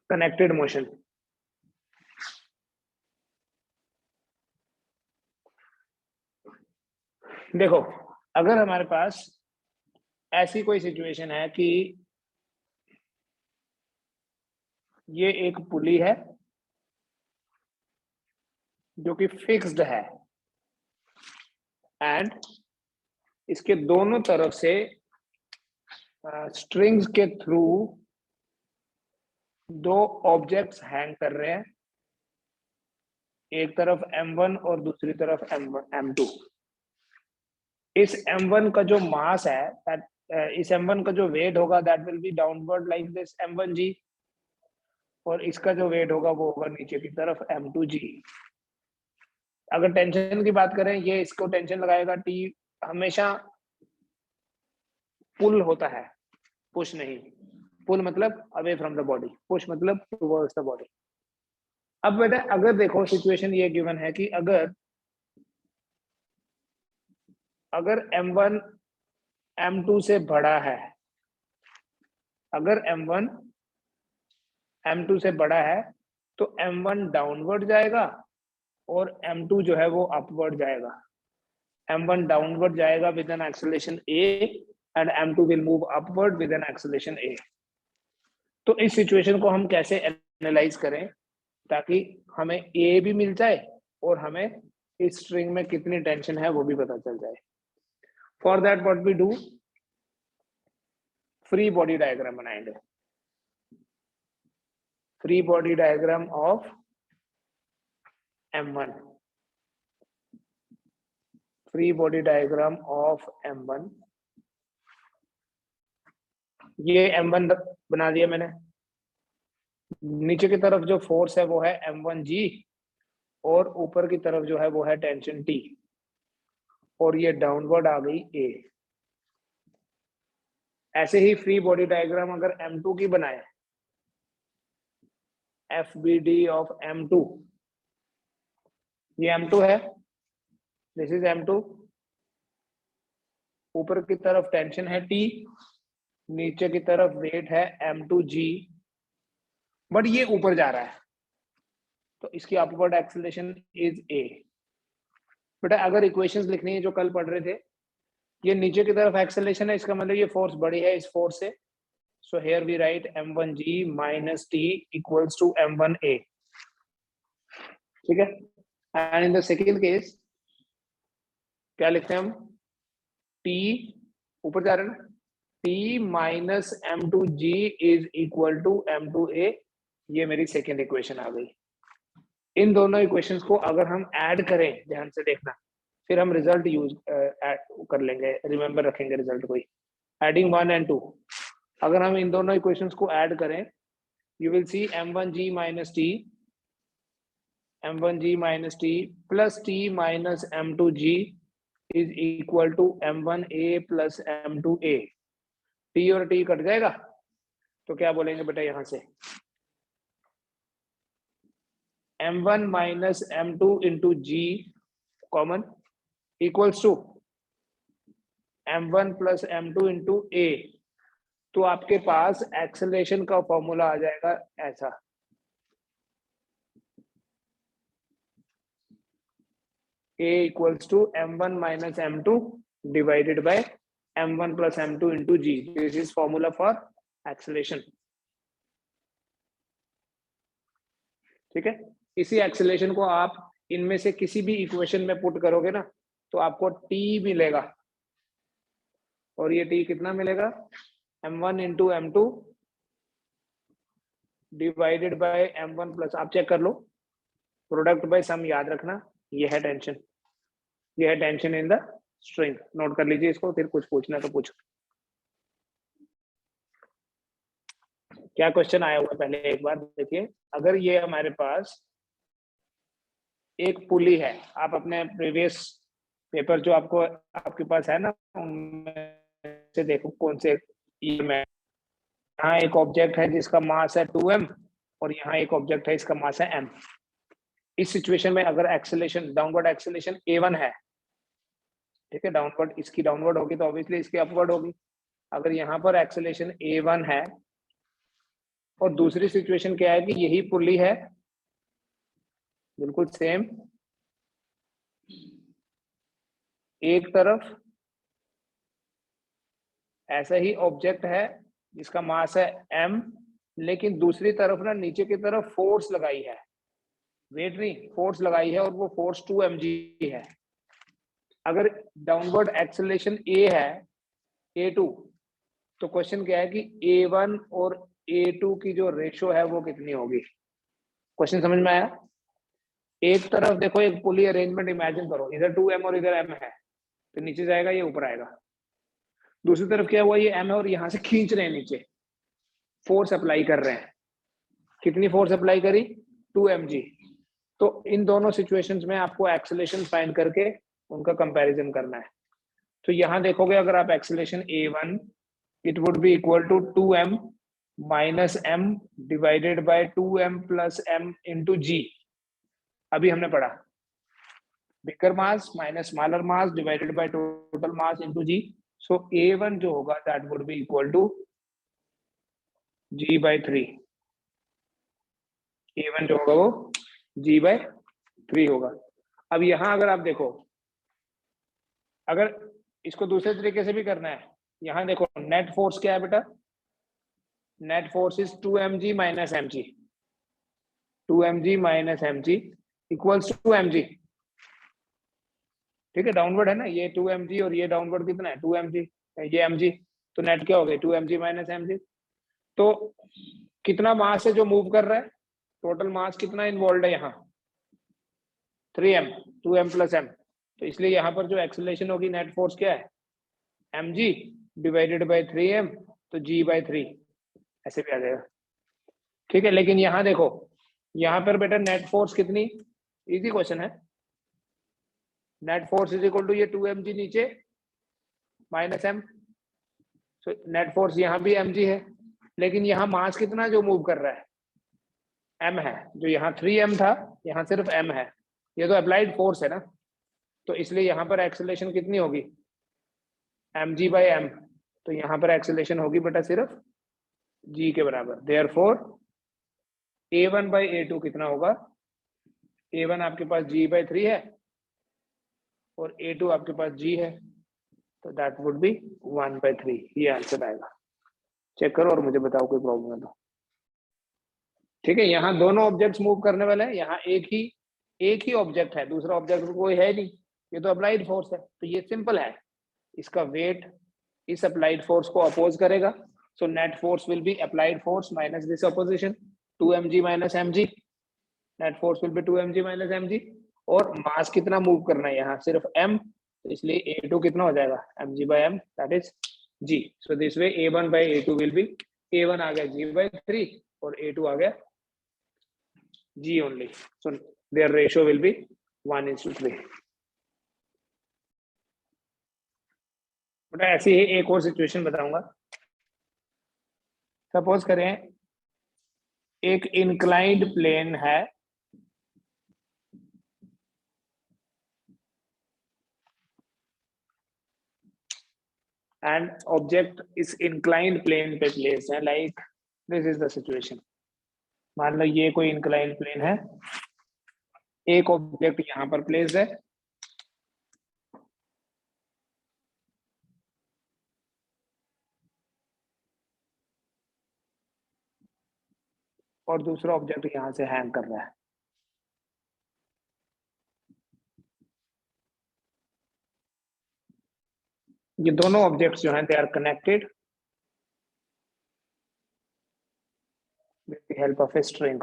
Connected motion. देखो, अगर हमारे पास ऐसी कोई सिचुएशन है कि ये एक पुली है जो कि फिक्स्ड है एंड इसके दोनों तरफ से स्ट्रिंग्स के थ्रू दो ऑब्जेक्ट्स हैंग कर रहे हैं, एक तरफ M1 और दूसरी तरफ M2। इस M1 का जो मास है इस M1 का जो वेट होगा that will be downward like this M1G, और इसका जो वेट होगा वो होगा नीचे की तरफ M2G। अगर टेंशन की बात करें, ये इसको टेंशन लगाएगा, T हमेशा पुल होता है, पुश नहीं। पुल मतलब away from the body, push मतलब टुवर्ड्स द बॉडी। अब बेटा अगर देखो सिचुएशन ये गिवन है कि अगर M1 M2 से बड़ा है, अगर M1 M2 से बड़ा है तो M1 डाउनवर्ड जाएगा और M2 जो है वो अपवर्ड जाएगा। M1 डाउनवर्ड जाएगा with an acceleration A and M2 will move upward with an acceleration A। तो इस सिचुएशन को हम कैसे एनालाइज करें ताकि हमें A भी मिल जाए और हमें इस स्ट्रिंग में कितनी टेंशन है वो भी पता चल जाए। For that what we do, free body diagram बनाएंगे। Free body diagram of M1, free body diagram of M1। ये M1 बना दिया मैंने। नीचे की तरफ जो फोर्स है वो है M1G और ऊपर की तरफ जो है वो है टेंशन T, और ये डाउनवर्ड आ गई A। ऐसे ही फ्री बॉडी डायग्राम अगर M2 की बनाए, FBD ऑफ M2, ये M2 है, दिस इज M2, ऊपर की तरफ टेंशन है T, नीचे की तरफ वेट है M2G, बट ये ऊपर जा रहा है तो इसकी अपवर्ड एक्सेलरेशन इज A। बेटा अगर इक्वेशंस लिखनी है जो कल पढ़ रहे थे, ये नीचे की तरफ एक्सेलरेशन है, इसका मतलब ये फोर्स बड़ी है इस फोर्स से। So here we write M1G minus T equals to M1A। ठीक है, and in the second case क्या लिखते हैं हम, T ऊपर जा रहे हैं ना, T minus M2G is equal to M2A। ये मेरी सेकेंड इक्वेशन आ गई। इन दोनों इक्वेशंस को अगर हम ऐड करें, ध्यान से देखना, फिर हम रिजल्ट यूज कर लेंगे, रिमेंबर रखेंगे रिजल्ट को, एडिंग 1 and 2। अगर हम इन दोनों इक्वेशंस को ऐड करें, you will see M1G minus T, M1G minus T plus T minus M2G is equal to M1A plus M2A। T और T कट जाएगा तो क्या बोलेंगे बेटा, यहां से M1 minus M2 into G common equals to M1 plus M2 into A। तो आपके पास एक्सेलरेशन का फॉर्मूला आ जाएगा ऐसा, A equals to M1 minus M2 divided by M1 plus M2 into G। This is formula for acceleration. ठीक है, इसी acceleration को आप इनमें से किसी भी इक्वेशन में पुट करोगे ना तो आपको T मिलेगा, और ये T कितना मिलेगा, M1 into M2 divided by M1 plus, आप चेक कर लो, प्रोडक्ट बाय सम याद रखना, ये है टेंशन, ये है tension in the string. Note कर लीजिए इसको, फिर कुछ पूछना तो पूछो। क्या क्वेश्चन आया हुआ पहले एक बार देखिए। अगर ये हमारे पास एक पुली है, आप अपने प्रीवियस पेपर जो आपको आपके पास है ना उनमें से देखो कौन से ईयर में। यहाँ एक ऑब्जेक्ट है जिसका मास है 2m और यहाँ एक ऑब्जेक्ट है इसका मास है m। इस सिचुएशन में अगर एक्सेलरेशन, डाउनवर्ड एक्सेलरेशन A1 है, ठीक है, डाउनवर्ड, इसकी डाउनवर्ड होगी तो ऑब्वियसली इसकी अपवर्ड होगी। अगर यहाँ पर एक्सेलरेशन A1 है और दूसरी सिचुएशन क्या है कि यही पुली है, बिल्कुल सेम, एक तरफ ऐसा ही ऑब्जेक्ट है जिसका मास है m, लेकिन दूसरी तरफ ना नीचे की तरफ फोर्स लगाई है, वेट नहीं फोर्स लगाई है, और वो फोर्स 2 mg है। अगर डाउनवर्ड एक्सेलरेशन a है a2, तो क्वेश्चन क्या है कि a1 और a2 की जो रेशो है वो कितनी होगी। क्वेश्चन समझ में आया? एक तरफ देखो एक पुली अरेंजमेंट इमेजिन करो, इधर 2m और इधर m है, तो नीचे जाएगा ये ऊपर आएगा। दूसरी तरफ क्या हुआ, ये m है और यहां से खींच रहे हैं नीचे, फोर्स अप्लाई कर रहे हैं। कितनी फोर्स अप्लाई करी? 2 mg। तो इन दोनों सिचुएशंस में आपको एक्सेलरेशन फाइंड करके उनका कंपैरिजन करना है। तो यहां देखोगे अगर आप acceleration a1, it would be equal to 2m minus m divided by 2m plus m into g। अभी हमने पढ़ा bigger mass minus smaller mass divided by total mass into g। So a1 जो होगा that would be equal to g by 3। a1 जो होगा वो g by 3 होगा। अब यहां अगर आप देखो, अगर इसको दूसरे तरीके से भी करना है, यहां देखो नेट फोर्स क्या है बेटा, net force is 2 mg minus mg, 2 mg minus mg equals to mg। ठीक है, डाउनवर्ड है ना ये 2 mg और ये डाउनवर्ड कितना है 2 mg, ये mg, तो नेट क्या हो गया 2 mg माइनस mg। तो कितना मास है जो मूव कर रहा है, टोटल मास कितना इन्वॉल्व है यहाँ 3m, 2m प्लस m। तो इसलिए यहाँ पर जो एक्सेलरेशन होगी नेट फोर्स क्या है mg डिवाइडेड बाय 3m, तो g बाय 3 ऐसे भी आ जाएगा। ठीक है, लेकिन यहाँ देखो यहाँ पर बेटा नेट फोर्स कितनी, इजी क्वेश्चन है, net force is equal to ये 2 mg नीचे minus m। So net force यहाँ भी mg है, लेकिन यहाँ मास कितना जो मूव कर रहा है m है, जो यहाँ 3m था यहाँ सिर्फ m है, ये तो अप्लाइड फोर्स है ना, तो इसलिए यहाँ पर एक्सेलरेशन कितनी होगी mg बाई m। तो यहाँ पर एक्सेलरेशन होगी बेटा सिर्फ g के बराबर। देयरफॉर a1 बाई a2 कितना होगा, a1 आपके पास g बाई 3 है और a2 आपके पास g है, तो दैट वुड बी 1 बाई 3। ये आंसर आएगा, चेक करो और मुझे बताओ कोई प्रॉब्लम है तो। ठीक है, यहाँ दोनों ऑब्जेक्ट्स मूव करने वाले हैं, यहाँ एक ही ऑब्जेक्ट है, दूसरा ऑब्जेक्ट कोई है नहीं, ये तो अप्लाइड फोर्स है, तो ये सिंपल है, इसका वेट इस अप्लाइड फोर्स को अपोज करेगा। सो net force will be applied force minus this opposition 2 mg minus mg, net force will be 2 mg minus mg। और मास कितना मूव करना है यहाँ सिर्फ m, तो इसलिए a2 कितना हो जाएगा mg by m that is g। So this way a1 by a2 will be, a1 आ गया g by 3 और a2 आ गया g only, so their ratio will be 1:3। बेटा ऐसी ही एक और सिचुएशन बताऊंगा। सपोज करें एक इंक्लाइंड प्लेन है, एंड ऑब्जेक्ट इस इंक्लाइंड प्लेन पे प्लेस है, like this is the situation. मान लो ये कोई इंक्लाइंड प्लेन है, एक ऑब्जेक्ट यहाँ पर प्लेस है और दूसरा ऑब्जेक्ट यहाँ से हैंग कर रहा है। ये दोनों ऑब्जेक्ट्स जो हैं they are connected with the help of a string.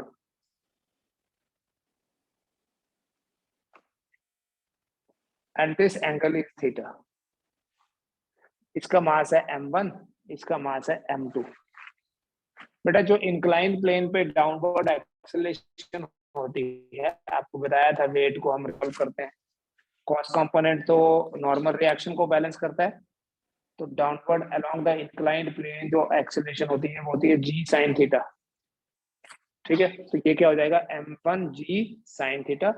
And this angle is theta. इसका मास है m1, इसका मास है m2। बेटा जो इंक्लाइन प्लेन पे डाउनवर्ड एक्सेलरेशन होती है, आपको बताया था वेट को हम रिवॉल्व करते हैं, कॉस कंपोनेंट तो नॉर्मल रिएक्शन को बैलेंस करता है, तो downward along the inclined plane जो एक्सेलरेशन होती है वो होती है g sin थीटा। ठीक है, तो ये क्या हो जाएगा m1 g sin थीटा,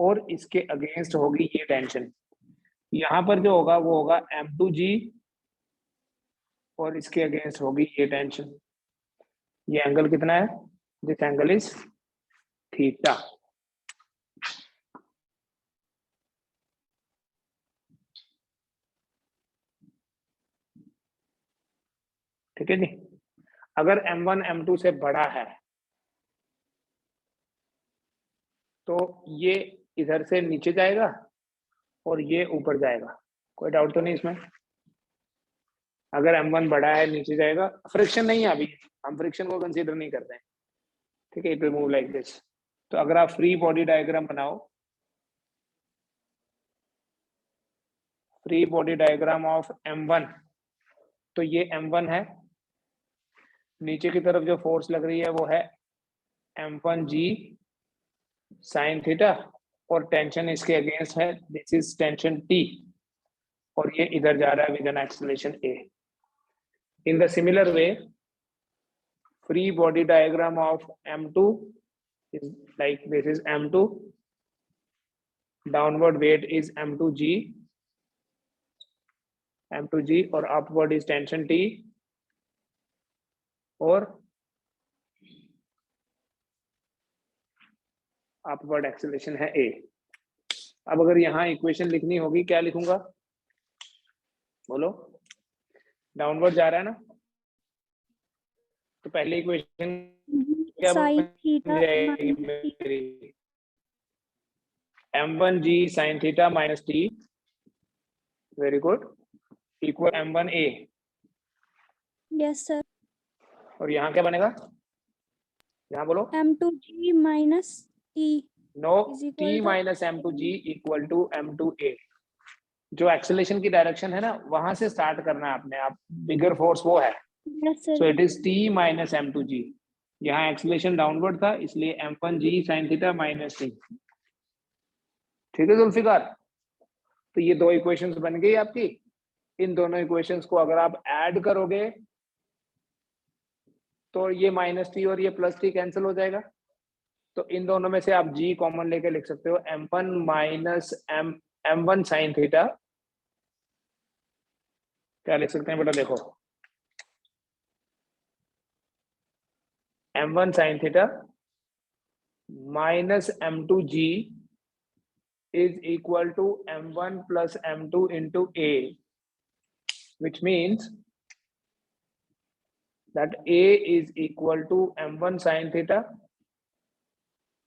और इसके अगेंस्ट होगी ये टेंशन, यहाँ पर जो होगा वो होगा m2 g और इसके अगेंस्ट होगी ये टेंशन। ये एंगल कितना है? This angle is theta. ठीक है जी। अगर m1 m2 से बड़ा है तो ये इधर से नीचे जाएगा और ये ऊपर जाएगा। कोई डाउट तो नहीं इसमें? अगर m1 बड़ा है नीचे जाएगा, फ्रिक्शन नहीं है अभी, हम फ्रिक्शन को कंसीडर नहीं करते हैं। ठीक है, it will move like this. तो अगर आप फ्री बॉडी डायग्राम बनाओ, free body diagram of m1, तो ये m1 है, नीचे की तरफ जो फोर्स लग रही है वो है m1g साइन थीटा, और टेंशन इसके अगेंस्ट है, दिस इज टेंशन T, और ये इधर जा रहा है with an acceleration A। In the similar way, free body diagram of m2 is like this is m2, downward weight is m2g, और upward is tension T, और upward acceleration है A। अब अगर यहाँ इक्वेशन लिखनी होगी, क्या लिखूंगा बोलो? डाउनवर्ड जा रहा है ना, तो पहले इक्वेशन क्या साइन बन थीटा जाएगी मेरी? m1g sin theta minus T, very good, equal m1a, yes sir. और यहाँ क्या बनेगा? यहाँ बोलो। m2g minus T no, is T equal to minus m2g equal to m2a। जो एक्सेलेरेशन की डायरेक्शन है ना, वहां से स्टार्ट करना है आपने, आप बिगर फोर्स वो है, yes sir. So it is T minus m2g। यहाँ एक्सेलेरेशन डाउनवर्ड था, इसलिए m1g sin theta minus T। ठीक है जुल्फिकार, तो ये दो इक्वेशंस बन गई आपकी। इन दोनों इक्वेशंस को अगर आप ऐड करोगे तो ये माइनस T और ये प्लस T कैंसिल हो जाएगा, तो इन दोनों में से आप g कॉमन लेके लिख सकते हो, m1 minus m1 sine theta. क्या लिख सकते हैं बेटा? देखो, m1 sine theta minus m2g is equal to m1 plus m2 into a, which means that a is equal to m1 sin theta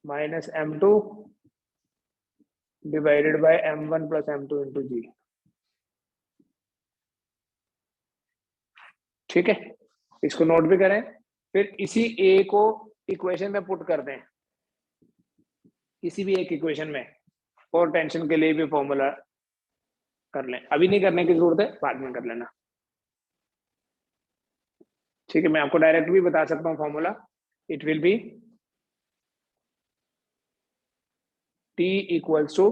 minus m2 divided by m1 plus m2 into g। ठीक है, इसको note भी करें, फिर इसी a को equation में put कर दें, किसी भी एक इक्वेशन में, और टेंशन के लिए भी फॉर्मूला कर लें। अभी नहीं करने की जरूरत है, बाद में कर लेना। ठीक है, मैं आपको डायरेक्ट भी बता सकता हूँ formula. It will be T equals to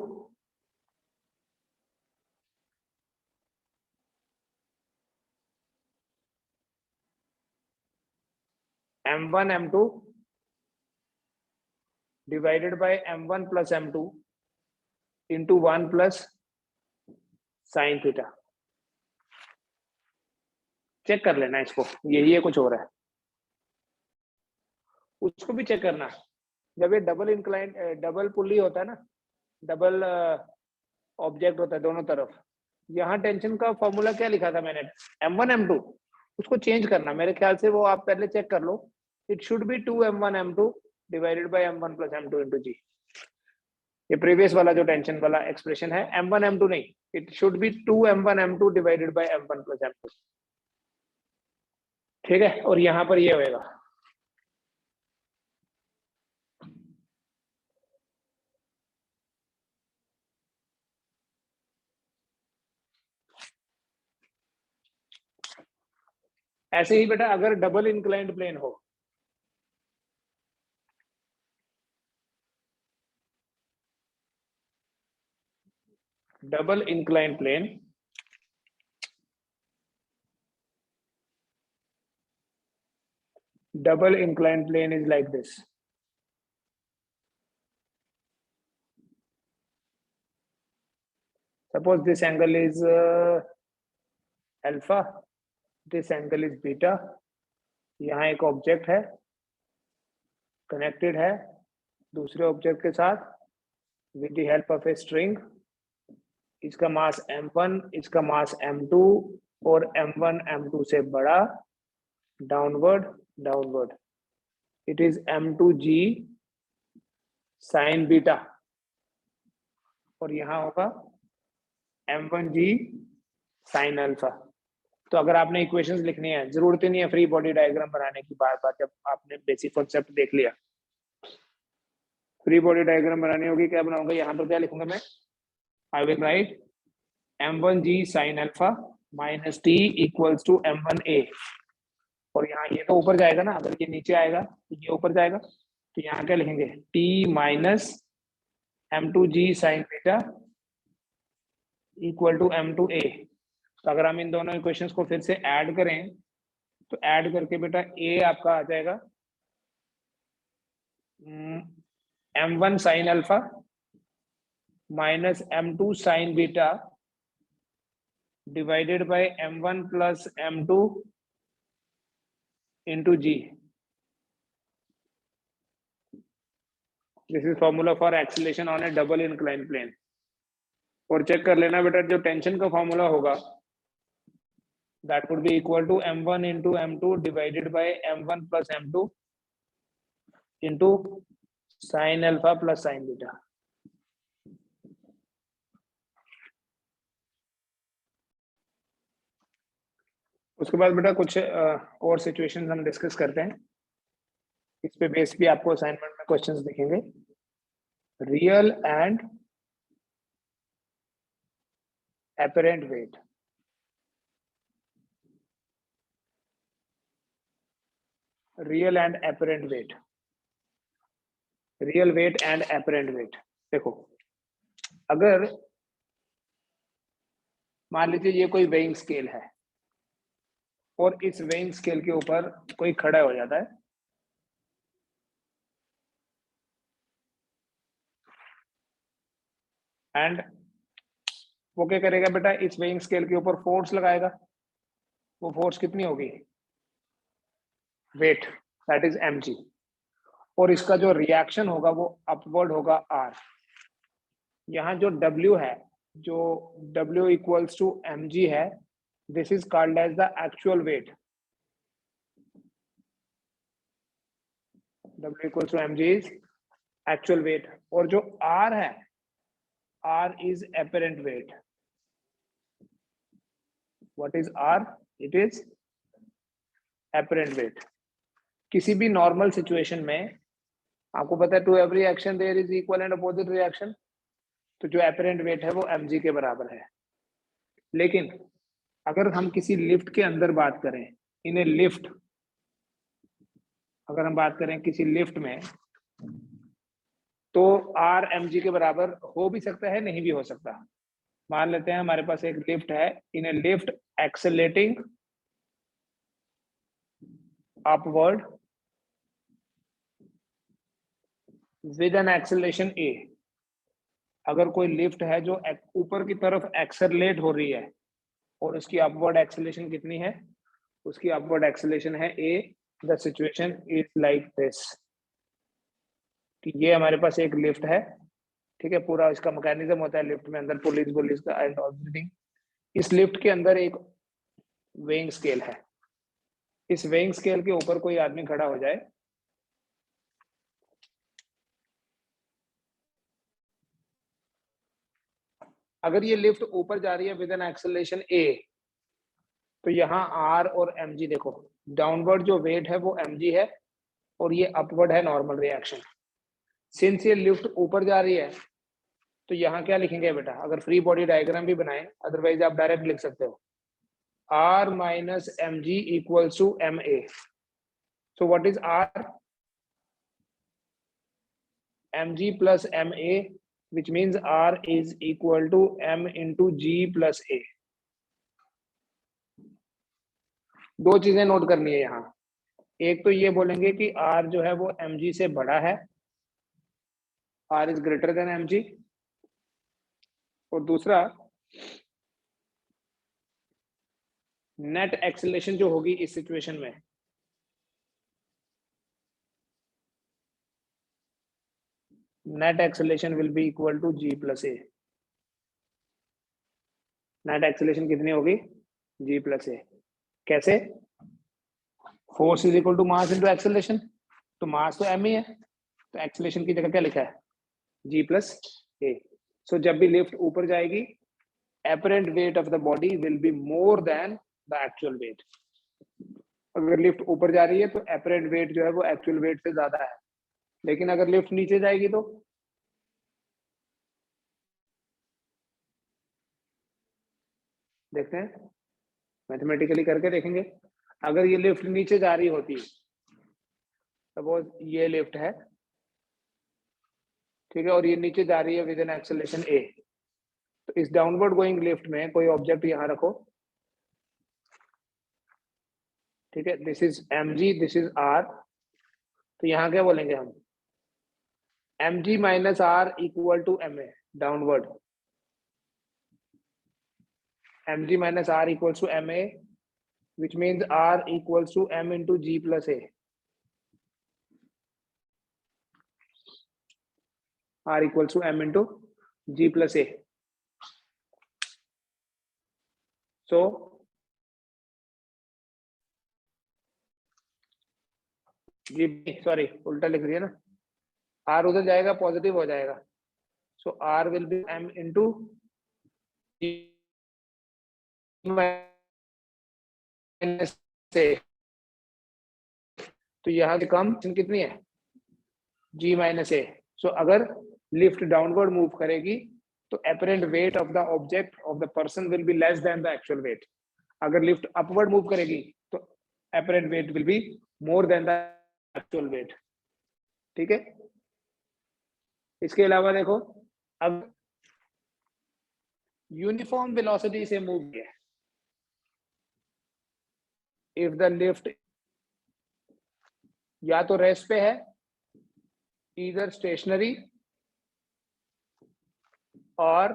m1 m2 divided by m1 plus m2 into 1 plus sin theta. Check कर लेना इसको, यही है, कुछ और है, उसको भी चेक करना। जब ये डबल इंक्लाइन डबल पुली होता है ना, डबल ऑब्जेक्ट होता है दोनों तरफ, यहाँ टेंशन का फॉर्मूला क्या लिखा था मैंने? m1 m2, उसको चेंज करना। मेरे ख्याल से वो आप पहले चेक कर लो, it should be 2m1 m2 divided by m1 plus m2 into g. ये प्रीवियस वाला जो टेंशन वाला एक्सप्रेशन है, m1 m2 नहीं, it should be 2m1 m2 divided by m1 plus m2। ठीक है, और यहाँ पर ये होएगा ऐसे ही बेटा। अगर डबल इंक्लाइंड प्लेन हो, double inclined plane, double inclined plane is like this. Suppose this angle is alpha, this angle is beta, यहाँ एक ऑब्जेक्ट है कनेक्टेड है दूसरे ऑब्जेक्ट के साथ with the help of a string. इसका मास m1, इसका मास m2 और m1 m2 से बड़ा, downward it is m2g sine beta और यहाँ होगा m1g साइन अल्फा। तो अगर आपने इक्वेशंस लिखनी है, जरूरत ही नहीं है फ्री बॉडी डायग्राम बनाने की बार बार, जब आपने बेसिक कॉन्सेप्ट देख लिया। फ्री बॉडी डायग्राम बनानी होगी, क्या बनाऊंगा, यहाँ पर क्या लिखूंगा मैं, I will write m1g sine alpha minus t equals to m1a। और यहाँ ये तो ऊपर जाएगा ना, अगर ये नीचे आएगा तो ये ऊपर जाएगा, तो यहाँ क्या लिखेंगे, t minus m2g sine beta equal to m2a। तो अगर हम इन दोनों इक्वेशंस को फिर से ऐड करें तो ऐड करके बेटा a आपका आ जाएगा m1 sine alpha minus m2 sine beta divided by m1 plus m2 into g। This is formula for acceleration on a double incline plane. और चेक कर लेना बेटा, जो टेंशन का फॉर्मूला होगा that would be equal to m1 into m2 divided by m1 plus m2 into sine alpha plus sine beta. उसके बाद बेटा कुछ और सिचुएशंस हम डिस्कस करते हैं, इस पे बेस भी आपको असाइनमेंट में क्वेश्चंस दिखेंगे। Real and apparent weight। Real and apparent weight, real weight and apparent weight। देखो, अगर मान लीजिए ये कोई वेइंग स्केल है और इस वेइंग स्केल के ऊपर कोई खड़ा हो जाता है, एंड वो क्या करेगा बेटा, इस वेइंग स्केल के ऊपर फोर्स लगाएगा। वो फोर्स कितनी होगी, वेट, दैट इज mg। और इसका जो रिएक्शन होगा वो अपवर्ड होगा r। यहाँ जो w है, जो w इक्वल्स टू mg है, this is called as the actual weight. w equals to mg is actual weight. और जो r है, r is apparent weight। What is r? It is apparent weight। किसी भी normal situation में आपको पता है to every action there is equal and opposite reaction, तो जो apparent weight है वो mg के बराबर है। लेकिन अगर हम किसी लिफ्ट के अंदर बात करें, इन ए लिफ्ट, अगर हम बात करें किसी लिफ्ट में, तो r mg के बराबर हो भी सकता है, नहीं भी हो सकता। मान लेते हैं हमारे पास एक लिफ्ट है, in a lift accelerating upward with an acceleration a। अगर कोई लिफ्ट है जो ऊपर की तरफ एक्सेलरेट हो रही है और उसकी अपवर्ड एक्सेलरेशन कितनी है, उसकी अपवर्ड एक्सेलरेशन है a, the situation is like this. कि ये हमारे पास एक लिफ्ट है, ठीक है, पूरा इसका मैकेनिज्म होता है लिफ्ट में, अंदर पुलिस का एंड एवरीथिंग। इस लिफ्ट के अंदर एक वेइंग स्केल है, इस वेइंग स्केल के ऊपर कोई आदमी खड़ा हो जाए, अगर ये लिफ्ट ऊपर जा रही है विद एन एक्सेलरेशन a, तो यहाँ r और mg देखो, डाउनवर्ड जो वेट है वो mg है और ये अपवर्ड है नॉर्मल रिएक्शन। सिंस ये लिफ्ट ऊपर जा रही है तो यहाँ क्या लिखेंगे बेटा, अगर फ्री बॉडी डायग्राम भी बनाए, अदरवाइज आप डायरेक्ट लिख सकते हो r minus mg equals to ma। So what is r? mg plus ma, which means r is equal to m into g plus a। दो चीजें नोट करनी है यहाँ, एक तो ये बोलेंगे कि r जो है वो mg से बड़ा है, r is greater than mg, और दूसरा नेट एक्सेलरेशन जो होगी इस सिचुएशन में, net acceleration will be equal to g plus a. Net acceleration कितनी होगी? g plus a. कैसे? Force is equal to mass into acceleration, तो मास तो m ही है, तो एक्सेलरेशन की जगह क्या लिखा है? g plus a. सो जब भी लिफ्ट ऊपर जाएगी, apparent weight of the body will be more than the actual weight. अगर लिफ्ट ऊपर जा रही है तो apparent weight जो है वो actual weight से ज्यादा है, लेकिन अगर लिफ्ट नीचे जाएगी तो देखते हैं, मैथमेटिकली करके देखेंगे। अगर ये लिफ्ट नीचे जा रही होती है, सपोज ये लिफ्ट है, ठीक है, और ये नीचे जा रही है विद एन एक्सेलरेशन a, तो इस डाउनवर्ड गोइंग लिफ्ट में कोई ऑब्जेक्ट यहां रखो, ठीक है, this is mg, this is r, तो यहाँ क्या बोलेंगे हम? mg minus r equal to ma downward, mg minus r equals to ma, which means r equals to m into g plus a. r equals to m into g plus a. So g sorry उल्टा लिख दिया ना, r उधर जाएगा positive हो जाएगा, so r will be m into g minus a. तो यहाँ की कम कितनी है? g minus a. so अगर लिफ्ट डाउनवर्ड मूव करेगी तो apparent weight of the object of the person will be less than the actual weight. अगर lift upward move करेगी तो apparent weight will be more than the actual weight. ठीक है, इसके अलावा देखो, अब यूनिफॉर्म वेलोसिटी से मूव किया, इफ द लिफ्ट या तो रेस्ट पे है, इधर स्टेशनरी और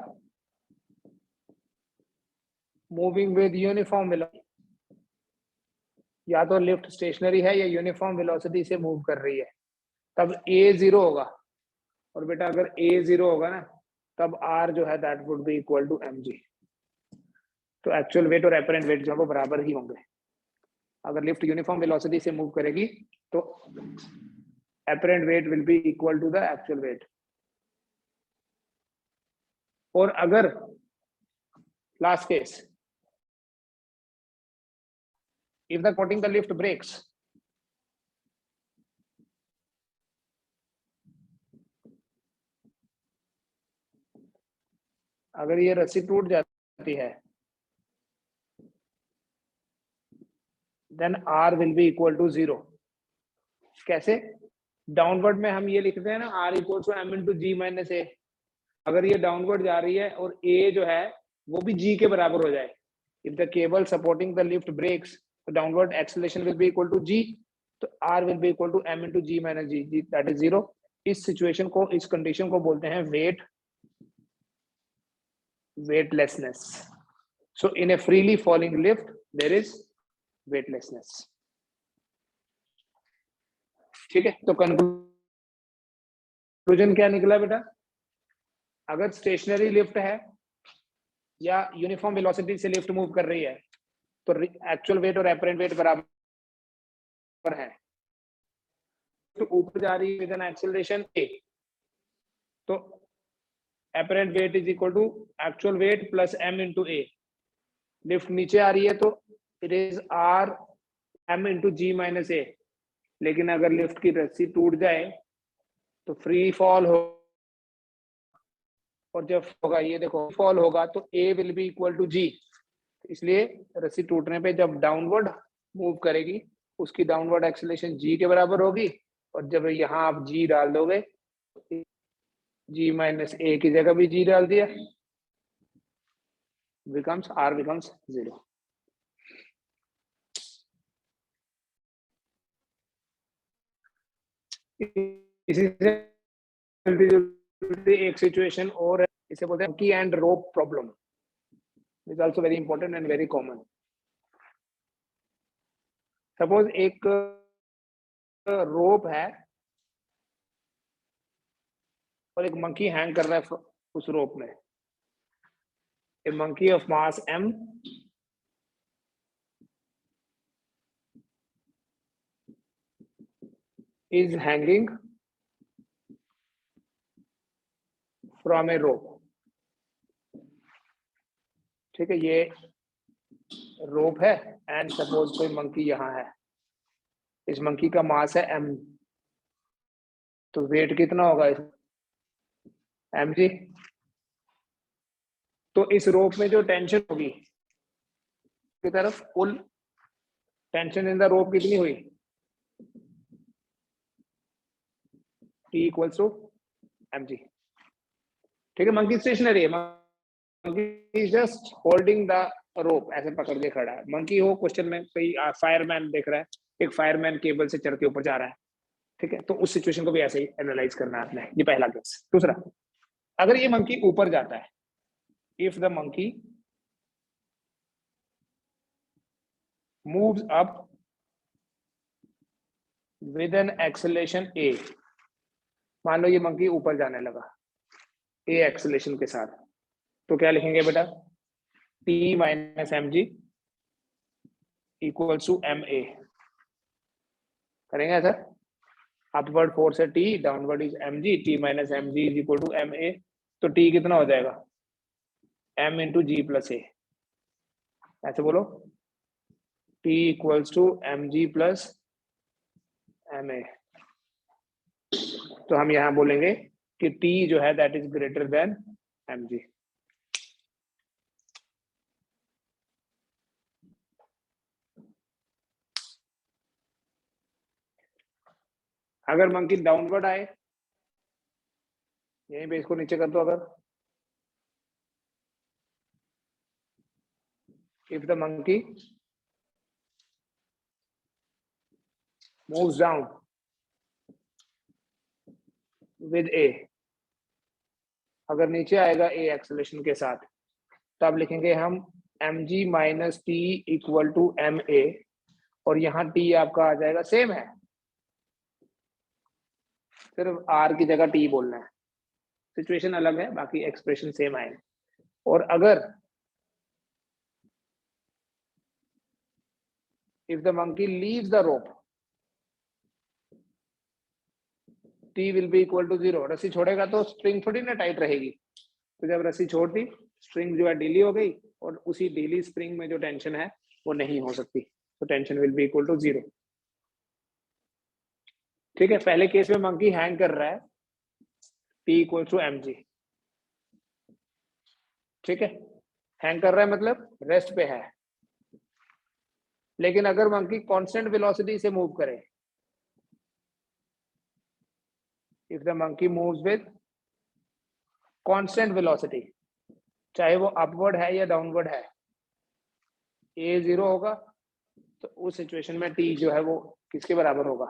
मूविंग विद यूनिफॉर्म वेलोसिटी, या तो लिफ्ट स्टेशनरी है या यूनिफॉर्म वेलोसिटी से मूव कर रही है, तब a 0 होगा, और बेटा अगर a 0 होगा ना, तब r जो है that would be equal to mg. तो एक्चुअल वेट और एपरेंट वेट जो है वो बराबर ही होंगे। अगर लिफ्ट यूनिफॉर्म वेलोसिटी से मूव करेगी तो apparent weight will be equal to the actual weight. और अगर last case, if the supporting the lift breaks, अगर ये रस्सी टूट जाती है, then r will be equal to 0. कैसे? डाउनवर्ड में हम ये लिखते हैं ना, r equals to m into g minus a. अगर ये डाउनवर्ड जा रही है और a जो है वो भी g के बराबर हो जाए, if the cable supporting the lift breaks, तो downward acceleration will be equal to g, तो r will be equal to m into g minus g, that is 0. इस सिचुएशन को, इस कंडीशन को बोलते हैं weightlessness. So in a freely falling lift there is weightlessness. ठीक है, तो कंक्लूजन क्या निकला बेटा? अगर स्टेशनरी लिफ्ट है या यूनिफॉर्म वेलोसिटी से लिफ्ट मूव कर रही है तो एक्चुअल वेट और एपरेंट वेट बराबर है। तो ऊपर जा रही है विद एन एक्सेलरेशन a, तो apparent weight is equal to actual weight plus m into a। Lift नीचे आ रही है तो it is r m into g minus a। लेकिन अगर लिफ्ट की रस्सी टूट जाए तो फ्री फॉल हो, और जब होगा ये देखो फॉल होगा तो a will be equal to g। इसलिए रस्सी टूटने पे जब डाउनवर्ड मूव करेगी उसकी डाउनवर्ड एक्सेलरेशन g के बराबर होगी, और जब यहाँ आप g डाल दोगे, g माइनस a की जगह भी g डाल दिया, becomes r becomes 0. इसी से एक सिचुएशन और है, इसे बोलते हैं की and rope problem, is also very important and very common. Suppose एक रोप है और एक मंकी हैंग कर रहा है उस रोप में। A monkey of mass m is hanging from a rope। ठीक है, ये रोप है एंड सपोज कोई मंकी यहाँ है, इस मंकी का मास है m, तो वेट कितना होगा इस mg। तो इस रोप में जो टेंशन होगी की तरफ, पुल टेंशन इन द रोप कितनी हुई, T इक्वल्स टू mg। ठीक है, मंकी स्टेशनरी है, monkey just holding the rope, ऐसे पकड़ के खड़ा है। मंकी हो क्वेश्चन में कोई फायरमैन देख रहा है, एक फायरमैन केबल से चढ़ के ऊपर जा रहा है, ठीक है, तो उस सिचुएशन को भी ऐसे ही एनालाइज करना है आपने। ये पहला केस। दूसरा, अगर ये मंकी ऊपर जाता है, if the monkey moves up with an acceleration a, मान लो ये मंकी ऊपर जाने लगा a एक्सेलरेशन के साथ, तो क्या लिखेंगे बेटा, t minus mg equals to ma। करेंगे ऐसा, अपवर्ड फोर्स है t, downward is mg, t minus mg is equal to ma। तो t कितना हो जाएगा, m into g plus a, ऐसे बोलो, t equals to mg plus ma। तो हम यहां बोलेंगे कि t जो है that is greater than mg। अगर मंकी डाउनवर्ड आए, यहीं पे इसको नीचे कर दो, अगर if the monkey moves down with a, अगर नीचे आएगा a एक्सेलरेशन के साथ, तब लिखेंगे हम mg minus t equal to ma, और यहाँ t आपका आ जाएगा, सेम है, सिर्फ r की जगह t बोलना है, सिचुएशन अलग है, बाकी एक्सप्रेशन सेम आएगा। और अगर if the monkey leaves the rope, t will be equal to 0। रस्सी छोड़ेगा तो स्ट्रिंग थोड़ी ना टाइट रहेगी, तो जब रस्सी छोड़ दी, स्ट्रिंग जो है ढीली हो गई, और उसी ढीली स्प्रिंग में जो टेंशन है वो नहीं हो सकती, तो tension will be equal to 0। ठीक है, पहले केस में मंकी हैंग कर रहा है, t इक्वल टू mg। ठीक है, हैंग कर रहा है मतलब रेस्ट पे है। लेकिन अगर मंकी कांस्टेंट वेलोसिटी से मूव करे, if the monkey moves with constant velocity, चाहे वो अपवर्ड है या डाउनवर्ड है, a 0 होगा, तो उस सिचुएशन में t जो है वो किसके बराबर होगा,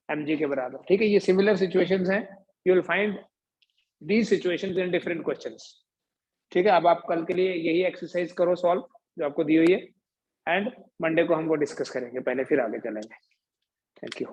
mg के बराबर। ठीक है, ये सिमिलर सिचुएशंस हैं, you will find these situations in different questions. ठीक है, अब आप कल के लिए यही एक्सरसाइज करो सॉल्व जो आपको दी हुई है, एंड मंडे को हम वो डिस्कस करेंगे पहले, फिर आगे चलेंगे। Thank you.